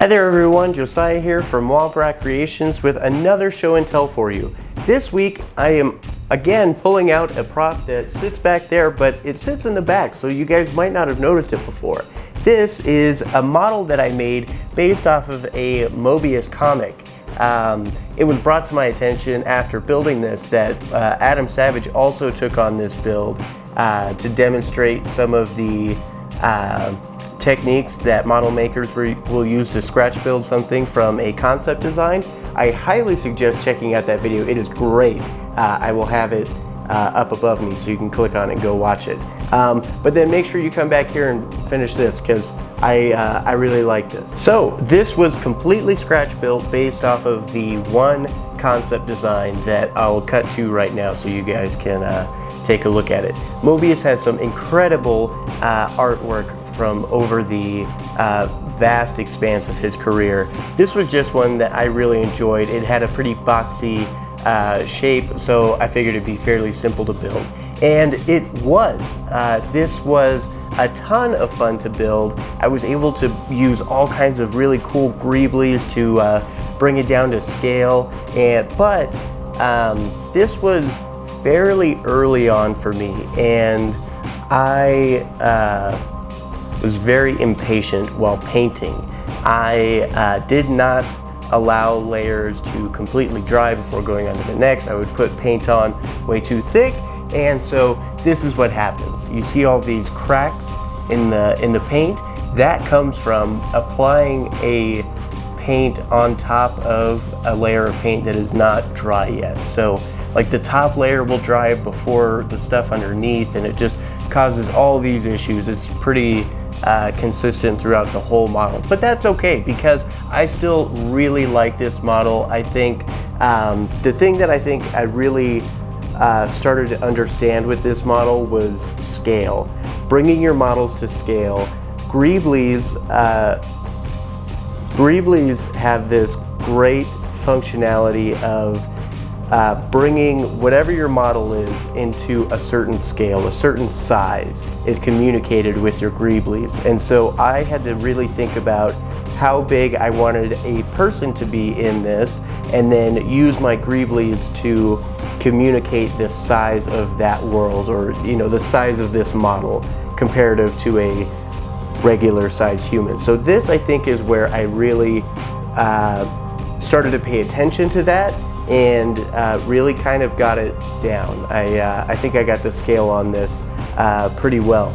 Hi there everyone, Josiah here from Womp Creations with another show and tell for you. This week I am again pulling out a prop that sits back there, but it sits in the back, so you guys might not have noticed it before. This is a model that I made based off of a Moebius comic. It was brought to my attention after building this that Adam Savage also took on this build to demonstrate some of the techniques that model makers will use to scratch build something from a concept design. I highly suggest checking out that video. It is great. I will have it up above me so you can click on it and go watch it. But then make sure you come back here and finish this because I really like this. So this was completely scratch built based off of the one concept design that I'll cut to right now so you guys can take a look at it. Moebius has some incredible artwork from over the vast expanse of his career. This was just one that I really enjoyed. It had a pretty boxy shape, so I figured it'd be fairly simple to build. And it was. This was a ton of fun to build. I was able to use all kinds of really cool greeblies to bring it down to scale. But this was fairly early on for me, and I was very impatient while painting. I did not allow layers to completely dry before going on to the next. I would put paint on way too thick, and so this is what happens. You see all these cracks in the paint. That comes from applying a paint on top of a layer of paint that is not dry yet. So like the top layer will dry before the stuff underneath, and it just causes all these issues. It's pretty consistent throughout the whole model, but that's okay because I still really like this model. I think the thing that I think I really started to understand with this model was scale. Bringing your models to scale. Greeblies have this great functionality of bringing whatever your model is into a certain scale, a certain size is communicated with your greeblies. And so I had to really think about how big I wanted a person to be in this, and then use my greeblies to communicate the size of that world, or the size of this model comparative to a regular sized human. So this, I think, is where I really started to pay attention to that and really kind of got it down. I think I got the scale on this pretty well.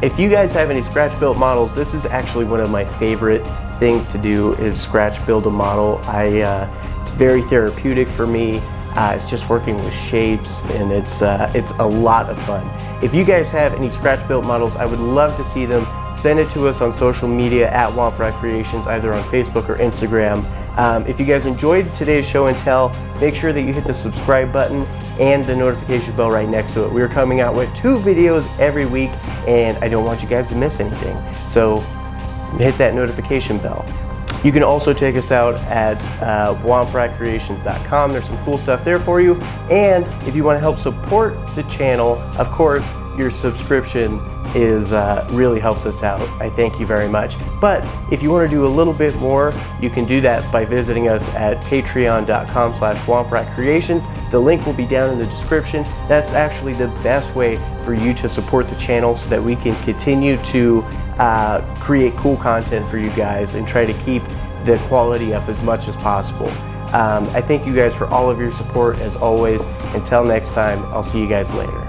If you guys have any scratch built models, this is actually one of my favorite things to do, is scratch build a model. It's very therapeutic for me. It's just working with shapes, and it's a lot of fun. If you guys have any scratch built models, I would love to see them. Send it to us on social media at Womp Creations, either on Facebook or Instagram. If you guys enjoyed today's show and tell, make sure that you hit the subscribe button and the notification bell right next to it. We're coming out with 2 videos every week, and I don't want you guys to miss anything. So hit that notification bell. You can also check us out at wompratcreations.com. There's some cool stuff there for you. And if you want to help support the channel, of course, your subscription is really helps us out. I thank you very much. But if you want to do a little bit more, you can do that by visiting us at patreon.com/wompratcreations. The link will be down in the description. That's actually the best way for you to support the channel so that we can continue to create cool content for you guys and try to keep the quality up as much as possible. I thank you guys for all of your support as always. Until next time, I'll see you guys later.